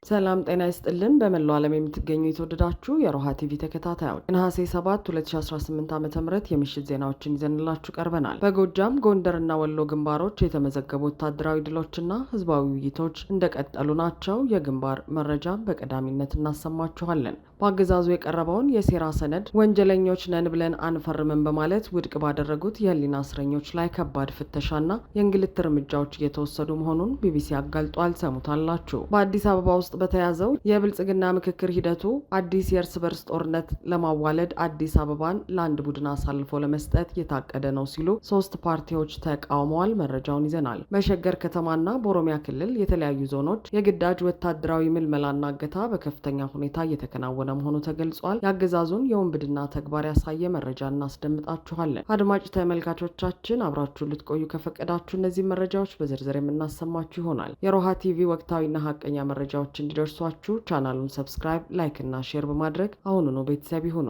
ሰላም ጤና ይስጥልን። በመላው ዓለም የምትገኙ የተወደዳችሁ የሮሃ ቲቪ ተከታታዮች ነሐሴ 7 2018 ዓ.ም የምሽት ዜናዎችን ይዘንላችሁ ቀርበናል። በጎጃም ጎንደርና ወሎ ግንባሮች የተመዘገቡ ወታደራዊ ድሎችና ህዝባዊ ውይይቶች እንደቀጠሉ ናቸው። የግንባር መረጃም በቀዳሚነት እናሰማችኋለን። በአገዛዙ የቀረበውን የሴራ ሰነድ ወንጀለኞች ነን ብለን አንፈርምም በማለት ውድቅ ባደረጉት የህሊና እስረኞች ላይ ከባድ ፍተሻና የእንግልት እርምጃዎች እየተወሰዱ መሆኑን ቢቢሲ አጋልጧል። ሰሙታላችሁ። በአዲስ አበባ ውስጥ በተያዘው የብልጽግና ምክክር ሂደቱ አዲስ የእርስ በርስ ጦርነት ለማዋለድ አዲስ አበባን ለአንድ ቡድን አሳልፎ ለመስጠት የታቀደ ነው ሲሉ 3 ፓርቲዎች ተቃውመዋል። መረጃውን ይዘናል። በሸገር ከተማና በኦሮሚያ ክልል የተለያዩ ዞኖች የግዳጅ ወታደራዊ ምልመላና እገታ በከፍተኛ ሁኔታ እየተከናወነ መሆኑ ተገልጿል። የአገዛዙን የወንብድና ተግባር ያሳየ መረጃ እናስደምጣችኋለን። አድማጭ ተመልካቾቻችን አብራችሁ ልትቆዩ ከፈቀዳችሁ እነዚህ መረጃዎች በዝርዝር የምናሰማችሁ ይሆናል። የሮሃ ቲቪ ወቅታዊና ሀቀኛ መረጃዎች እንዲደርሷችሁ ቻናሉን ሰብስክራይብ፣ ላይክ እና ሼር በማድረግ አሁኑኑ ቤተሰብ ይሁኑ።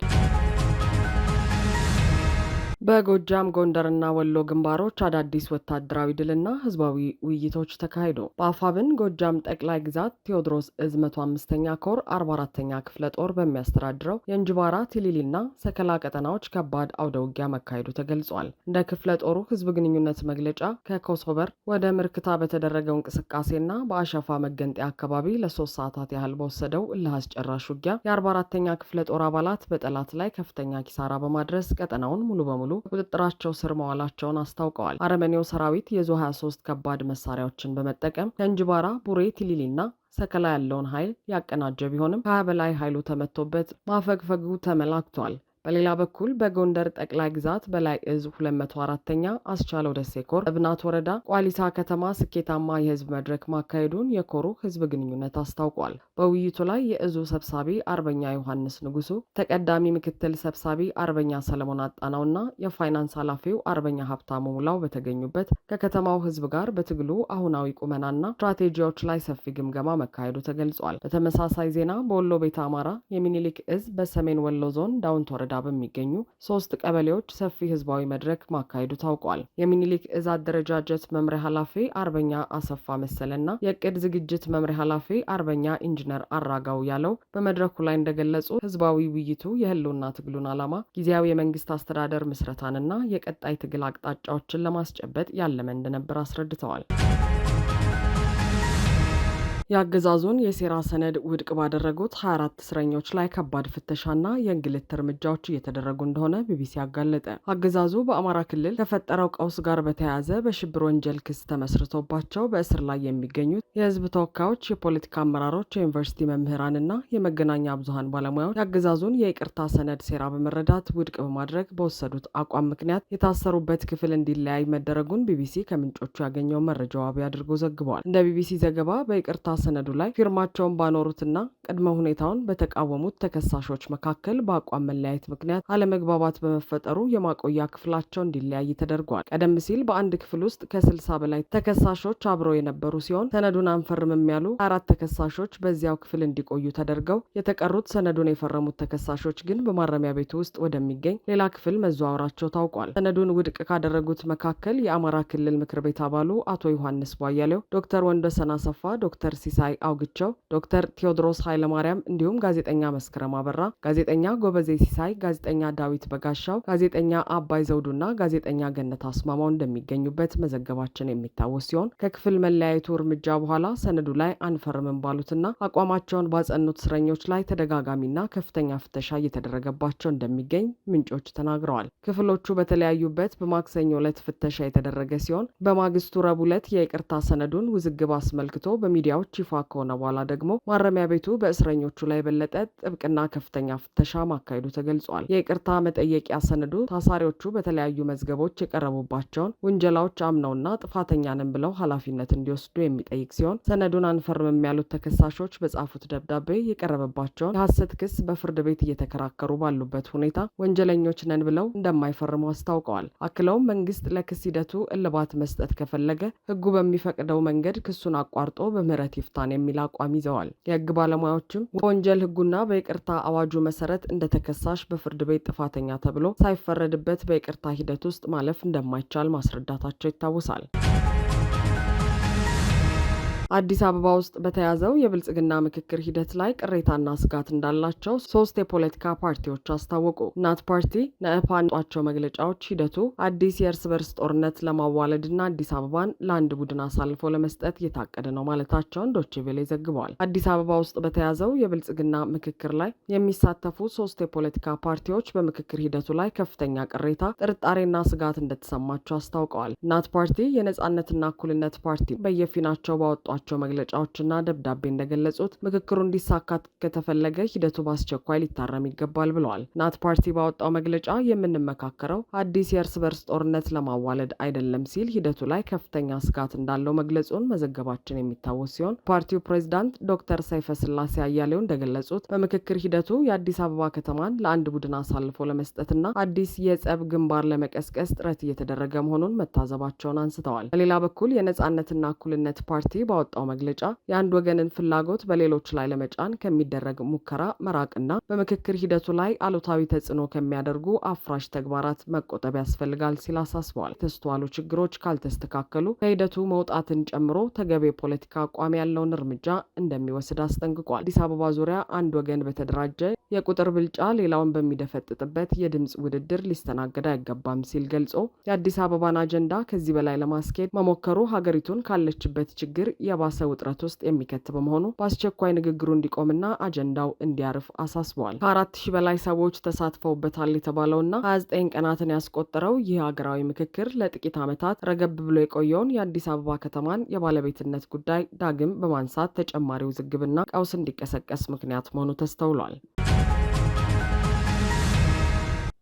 በጎጃም ጎንደርና ወሎ ግንባሮች አዳዲስ ወታደራዊ ድልና ህዝባዊ ውይይቶች ተካሂዱ። በአፋብን ጎጃም ጠቅላይ ግዛት ቴዎድሮስ እዝ 105ኛ ኮር 44ኛ ክፍለ ጦር በሚያስተዳድረው የእንጅባራ ቲሊሊና ሰከላ ቀጠናዎች ከባድ አውደ ውጊያ መካሄዱ ተገልጿል። እንደ ክፍለ ጦሩ ህዝብ ግንኙነት መግለጫ ከኮሶበር ወደ ምርክታ በተደረገው እንቅስቃሴና በአሸፋ መገንጠያ አካባቢ ለ3 ሰዓታት ያህል በወሰደው እልህ አስጨራሽ ውጊያ የ44ኛ ክፍለ ጦር አባላት በጠላት ላይ ከፍተኛ ኪሳራ በማድረስ ቀጠናውን ሙሉ በሙሉ ቁጥጥራቸው ስር መዋላቸውን አስታውቀዋል። አረመኔው ሰራዊት የዙ 23 ከባድ መሳሪያዎችን በመጠቀም ከእንጅባራ ቡሬ ቲሊሊና ሰከላ ያለውን ኃይል ያቀናጀ ቢሆንም ከ20 በላይ ኃይሉ ተመቶበት ማፈግፈጉ ተመላክቷል። በሌላ በኩል በጎንደር ጠቅላይ ግዛት በላይ እዝ 204ኛ አስቻለው ደሴ ኮር እብናት ወረዳ ቋሊሳ ከተማ ስኬታማ የህዝብ መድረክ ማካሄዱን የኮሩ ህዝብ ግንኙነት አስታውቋል። በውይይቱ ላይ የእዙ ሰብሳቢ አርበኛ ዮሐንስ ንጉሱ፣ ተቀዳሚ ምክትል ሰብሳቢ አርበኛ ሰለሞን አጣናውና የፋይናንስ ኃላፊው አርበኛ ሀብታሙ ሙላው በተገኙበት ከከተማው ህዝብ ጋር በትግሉ አሁናዊ ቁመናና ስትራቴጂዎች ላይ ሰፊ ግምገማ መካሄዱ ተገልጿል። በተመሳሳይ ዜና በወሎ ቤተ አማራ የሚኒሊክ እዝ በሰሜን ወሎ ዞን ዳውንት ወረዳ በሚገኙ 3 ቀበሌዎች ሰፊ ህዝባዊ መድረክ ማካሄዱ ታውቋል። የሚኒሊክ እዝ አደረጃጀት መምሪያ ኃላፊ አርበኛ አሰፋ መሰለና የእቅድ ዝግጅት መምሪያ ኃላፊ አርበኛ ኢንጂነር አራጋው ያለው በመድረኩ ላይ እንደገለጹ ህዝባዊ ውይይቱ የህልውና ትግሉን ዓላማ፣ ጊዜያዊ የመንግስት አስተዳደር ምስረታንና የቀጣይ ትግል አቅጣጫዎችን ለማስጨበጥ ያለመ እንደነበር አስረድተዋል። የአገዛዙን የሴራ ሰነድ ውድቅ ባደረጉት 24 እስረኞች ላይ ከባድ ፍተሻና የእንግልት እርምጃዎች እየተደረጉ እንደሆነ ቢቢሲ አጋለጠ። አገዛዙ በአማራ ክልል ከፈጠረው ቀውስ ጋር በተያያዘ በሽብር ወንጀል ክስ ተመስርቶባቸው በእስር ላይ የሚገኙት የህዝብ ተወካዮች፣ የፖለቲካ አመራሮች፣ የዩኒቨርሲቲ መምህራንና የመገናኛ ብዙሃን ባለሙያዎች የአገዛዙን የይቅርታ ሰነድ ሴራ በመረዳት ውድቅ በማድረግ በወሰዱት አቋም ምክንያት የታሰሩበት ክፍል እንዲለያይ መደረጉን ቢቢሲ ከምንጮቹ ያገኘው መረጃ ዋቢ አድርጎ ዘግቧል። እንደ ቢቢሲ ዘገባ በይቅርታ ሰነዱ ላይ ፊርማቸውን ባኖሩትና ቅድመ ሁኔታውን በተቃወሙት ተከሳሾች መካከል በአቋም መለያየት ምክንያት አለመግባባት በመፈጠሩ የማቆያ ክፍላቸው እንዲለያይ ተደርጓል። ቀደም ሲል በአንድ ክፍል ውስጥ ከ60 በላይ ተከሳሾች አብረው የነበሩ ሲሆን ሰነዱን አንፈርምም ያሉ 4 ተከሳሾች በዚያው ክፍል እንዲቆዩ ተደርገው የተቀሩት ሰነዱን የፈረሙት ተከሳሾች ግን በማረሚያ ቤቱ ውስጥ ወደሚገኝ ሌላ ክፍል መዘዋወራቸው ታውቋል። ሰነዱን ውድቅ ካደረጉት መካከል የአማራ ክልል ምክር ቤት አባሉ አቶ ዮሐንስ ቧያሌው፣ ዶክተር ወንዶሰን አሰፋ፣ ዶክተር ሲሳይ አውግቸው፣ ዶክተር ቴዎድሮስ ኃይለማርያም እንዲሁም ጋዜጠኛ መስከረም አበራ፣ ጋዜጠኛ ጎበዜ ሲሳይ፣ ጋዜጠኛ ዳዊት በጋሻው፣ ጋዜጠኛ አባይ ዘውዱና ጋዜጠኛ ገነት አስማማው እንደሚገኙበት መዘገባችን የሚታወስ ሲሆን ከክፍል መለያየቱ እርምጃ በኋላ ሰነዱ ላይ አንፈርምም ባሉትና አቋማቸውን ባጸኑት እስረኞች ላይ ተደጋጋሚና ከፍተኛ ፍተሻ እየተደረገባቸው እንደሚገኝ ምንጮች ተናግረዋል። ክፍሎቹ በተለያዩበት በማክሰኞ ዕለት ፍተሻ የተደረገ ሲሆን በማግስቱ ረቡዕ ዕለት የይቅርታ ሰነዱን ውዝግብ አስመልክቶ በሚዲያዎች ይፋ ከሆነ በኋላ ደግሞ ማረሚያ ቤቱ በእስረኞቹ ላይ የበለጠ ጥብቅና ከፍተኛ ፍተሻ ማካሄዱ ተገልጿል። የይቅርታ መጠየቂያ ሰነዱ ታሳሪዎቹ በተለያዩ መዝገቦች የቀረቡባቸውን ውንጀላዎች አምነውና ጥፋተኛ ነን ብለው ኃላፊነት እንዲወስዱ የሚጠይቅ ሲሆን ሰነዱን አንፈርምም ያሉት ተከሳሾች በጻፉት ደብዳቤ የቀረበባቸውን የሐሰት ክስ በፍርድ ቤት እየተከራከሩ ባሉበት ሁኔታ ወንጀለኞች ነን ብለው እንደማይፈርሙ አስታውቀዋል። አክለውም መንግስት ለክስ ሂደቱ እልባት መስጠት ከፈለገ ሕጉ በሚፈቅደው መንገድ ክሱን አቋርጦ በምህረት ይፍታን የሚል አቋም ይዘዋል። የህግ ባለሙያዎችም በወንጀል ህጉና በይቅርታ አዋጁ መሰረት እንደ ተከሳሽ በፍርድ ቤት ጥፋተኛ ተብሎ ሳይፈረድበት በይቅርታ ሂደት ውስጥ ማለፍ እንደማይቻል ማስረዳታቸው ይታወሳል። አዲስ አበባ ውስጥ በተያዘው የብልጽግና ምክክር ሂደት ላይ ቅሬታና ስጋት እንዳላቸው 3 የፖለቲካ ፓርቲዎች አስታወቁ። እናት ፓርቲ፣ ነኢፓን ጧቸው መግለጫዎች ሂደቱ አዲስ የእርስ በርስ ጦርነት ለማዋለድና አዲስ አበባን ለአንድ ቡድን አሳልፎ ለመስጠት የታቀደ ነው ማለታቸውን ዶቼ ቬለ ዘግበዋል። አዲስ አበባ ውስጥ በተያዘው የብልጽግና ምክክር ላይ የሚሳተፉ 3 የፖለቲካ ፓርቲዎች በምክክር ሂደቱ ላይ ከፍተኛ ቅሬታ፣ ጥርጣሬና ስጋት እንደተሰማቸው አስታውቀዋል። እናት ፓርቲ፣ የነጻነትና እኩልነት ፓርቲ በየፊናቸው ባወጧቸው መግለጫዎችና ደብዳቤ እንደገለጹት ምክክሩ እንዲሳካ ከተፈለገ ሂደቱ በአስቸኳይ ሊታረም ይገባል ብለዋል። እናት ፓርቲ ባወጣው መግለጫ የምንመካከረው አዲስ የእርስ በርስ ጦርነት ለማዋለድ አይደለም ሲል ሂደቱ ላይ ከፍተኛ ስጋት እንዳለው መግለጹን መዘገባችን የሚታወስ ሲሆን ፓርቲው ፕሬዝዳንት ዶክተር ሰይፈ ስላሴ አያሌው እንደገለጹት በምክክር ሂደቱ የአዲስ አበባ ከተማን ለአንድ ቡድን አሳልፎ ለመስጠትና አዲስ የጸብ ግንባር ለመቀስቀስ ጥረት እየተደረገ መሆኑን መታዘባቸውን አንስተዋል። በሌላ በኩል የነጻነትና እኩልነት ፓርቲ ባወጣው መግለጫ የአንድ ወገንን ፍላጎት በሌሎች ላይ ለመጫን ከሚደረግ ሙከራ መራቅና በምክክር ሂደቱ ላይ አሉታዊ ተጽዕኖ ከሚያደርጉ አፍራሽ ተግባራት መቆጠብ ያስፈልጋል ሲል አሳስበዋል። የተስተዋሉ ችግሮች ካልተስተካከሉ ከሂደቱ መውጣትን ጨምሮ ተገቢ የፖለቲካ አቋም ያለውን እርምጃ እንደሚወስድ አስጠንቅቋል። አዲስ አበባ ዙሪያ አንድ ወገን በተደራጀ የቁጥር ብልጫ ሌላውን በሚደፈጥጥበት የድምፅ ውድድር ሊስተናገድ አይገባም ሲል ገልጾ የአዲስ አበባን አጀንዳ ከዚህ በላይ ለማስኬድ መሞከሩ ሀገሪቱን ካለችበት ችግር የባሰ ውጥረት ውስጥ የሚከት በመሆኑ በአስቸኳይ ንግግሩ እንዲቆምና አጀንዳው እንዲያርፍ አሳስበዋል። ከ4000 በላይ ሰዎች ተሳትፈውበታል የተባለውና 29 ቀናትን ያስቆጠረው ይህ ሀገራዊ ምክክር ለጥቂት ዓመታት ረገብ ብሎ የቆየውን የአዲስ አበባ ከተማን የባለቤትነት ጉዳይ ዳግም በማንሳት ተጨማሪ ውዝግብና ቀውስ እንዲቀሰቀስ ምክንያት መሆኑ ተስተውሏል።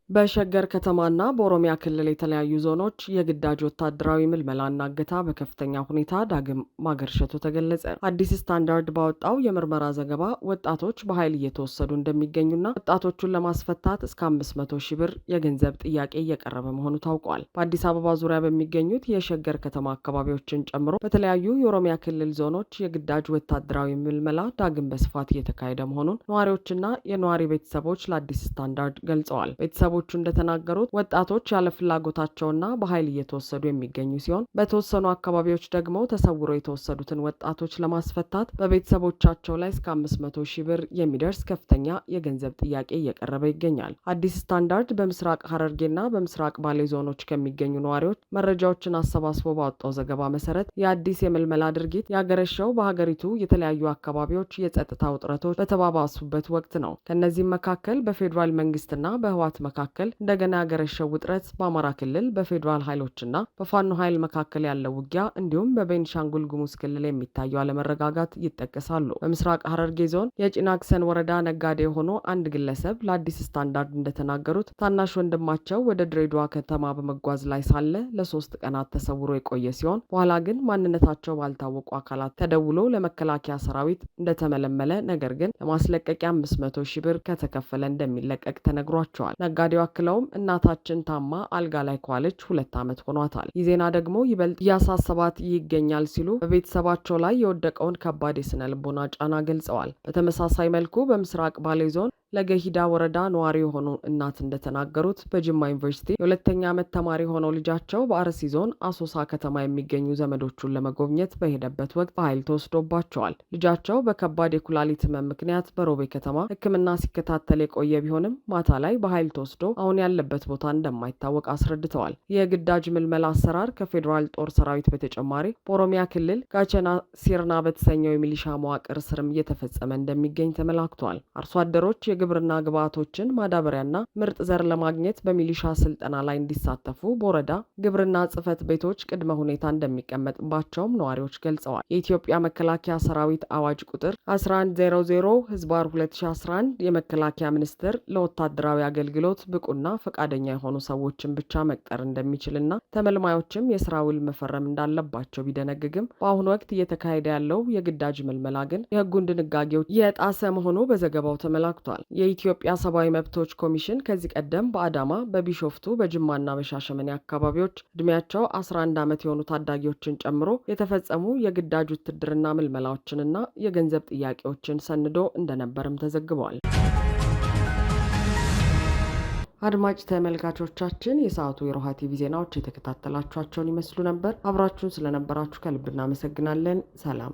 በሸገር ከተማና በኦሮሚያ ክልል የተለያዩ ዞኖች የግዳጅ ወታደራዊ ምልመላና እገታ በከፍተኛ ሁኔታ ዳግም ማገርሸቱ ተገለጸ። አዲስ ስታንዳርድ ባወጣው የምርመራ ዘገባ ወጣቶች በኃይል እየተወሰዱ እንደሚገኙና ወጣቶቹን ለማስፈታት እስከ 500 ሺህ ብር የገንዘብ ጥያቄ እየቀረበ መሆኑ ታውቋል። በአዲስ አበባ ዙሪያ በሚገኙት የሸገር ከተማ አካባቢዎችን ጨምሮ በተለያዩ የኦሮሚያ ክልል ዞኖች የግዳጅ ወታደራዊ ምልመላ ዳግም በስፋት እየተካሄደ መሆኑን ነዋሪዎችና የነዋሪ ቤተሰቦች ለአዲስ ስታንዳርድ ገልጸዋል። ቤተሰቦቹ እንደተናገሩት ወጣቶች ያለ ፍላጎታቸውና በኃይል እየተወሰዱ የሚገኙ ሲሆን በተወሰኑ አካባቢዎች ደግሞ ተሰውሮ የተወሰዱትን ወጣቶች ለማስፈታት በቤተሰቦቻቸው ላይ እስከ 500 ሺህ ብር የሚደርስ ከፍተኛ የገንዘብ ጥያቄ እየቀረበ ይገኛል። አዲስ ስታንዳርድ በምስራቅ ሐረርጌና በምስራቅ ባሌ ዞኖች ከሚገኙ ነዋሪዎች መረጃዎችን አሰባስቦ ባወጣው ዘገባ መሰረት የአዲስ የምልመላ ድርጊት ያገረሸው በሀገሪቱ የተለያዩ አካባቢዎች የጸጥታ ውጥረቶች በተባባሱበት ወቅት ነው። ከእነዚህም መካከል በፌዴራል መንግስትና በህወሓት መካከል እንደገና ያገረሸው ውጥረት፣ በአማራ ክልል በፌዴራል ኃይሎችና በፋኖ ኃይል መካከል ያለው ውጊያ እንዲሁም በቤኒሻንጉል ጉሙዝ ክልል የሚታየው አለመረጋጋት ይጠቀሳሉ። በምስራቅ ሐረርጌ ዞን የጭናክሰን ወረዳ ነጋዴ የሆኑ አንድ ግለሰብ ለአዲስ ስታንዳርድ እንደተናገሩት ታናሽ ወንድማቸው ወደ ድሬዳዋ ከተማ በመጓዝ ላይ ሳለ ለ3 ቀናት ተሰውሮ የቆየ ሲሆን በኋላ ግን ማንነታቸው ባልታወቁ አካላት ተደውሎ ለመከላከያ ሰራዊት እንደተመለመለ ነገር ግን ለማስለቀቂያ 500 ሺህ ብር ከተከፈለ እንደሚለቀቅ ተነግሯቸዋል። ነጋዴው አክለውም እናታችን ታማ አልጋ ላይ ከዋለች 2 ዓመት ሆኗታል። ይህ ዜና ደግሞ ይበልጥ እያሳሰባት ይገኛል ሲሉ በቤተሰባቸው ላይ የወደቀውን ከባድ የስነ ልቦና ጫና ገልጸዋል። በተመሳሳይ መልኩ በምስራቅ ባሌ ዞን ለገሂዳ ወረዳ ነዋሪ የሆኑ እናት እንደተናገሩት በጅማ ዩኒቨርሲቲ የሁለተኛ ዓመት ተማሪ ሆነው ልጃቸው በአርሲ ዞን አሶሳ ከተማ የሚገኙ ዘመዶቹን ለመጎብኘት በሄደበት ወቅት በኃይል ተወስዶባቸዋል። ልጃቸው በከባድ የኩላሊት ህመም ምክንያት በሮቤ ከተማ ሕክምና ሲከታተል የቆየ ቢሆንም ማታ ላይ በኃይል ተወስዶ አሁን ያለበት ቦታ እንደማይታወቅ አስረድተዋል። የግዳጅ ምልመላ አሰራር ከፌዴራል ጦር ሰራዊት በተጨማሪ በኦሮሚያ ክልል ጋቸና ሲርና በተሰኘው የሚሊሻ መዋቅር ስርም እየተፈጸመ እንደሚገኝ ተመላክቷል። አርሶ አደሮች የግብርና ግብዓቶችን ማዳበሪያና ምርጥ ዘር ለማግኘት በሚሊሻ ስልጠና ላይ እንዲሳተፉ በወረዳ ግብርና ጽሕፈት ቤቶች ቅድመ ሁኔታ እንደሚቀመጥባቸውም ነዋሪዎች ገልጸዋል። የኢትዮጵያ መከላከያ ሰራዊት አዋጅ ቁጥር 1100/2011 የመከላከያ ሚኒስቴር ለወታደራዊ አገልግሎት ብቁና ፈቃደኛ የሆኑ ሰዎችን ብቻ መቅጠር እንደሚችልና ተመልማዮችም የስራ ውል መፈረም እንዳለባቸው ቢደነግግም በአሁኑ ወቅት እየተካሄደ ያለው የግዳጅ ምልመላ ግን የሕጉን ድንጋጌዎች የጣሰ መሆኑ በዘገባው ተመላክቷል። የኢትዮጵያ ሰብአዊ መብቶች ኮሚሽን ከዚህ ቀደም በአዳማ፣ በቢሾፍቱ፣ በጅማና በሻሸመኔ አካባቢዎች እድሜያቸው 11 ዓመት የሆኑ ታዳጊዎችን ጨምሮ የተፈጸሙ የግዳጅ ውትድርና ምልመላዎችንና የገንዘብ ጥያቄዎችን ሰንዶ እንደነበርም ተዘግቧል። አድማጭ ተመልካቾቻችን የሰዓቱ የሮሃ ቲቪ ዜናዎች የተከታተላችኋቸውን ይመስሉ ነበር። አብራችሁን ስለነበራችሁ ከልብ እናመሰግናለን። ሰላም።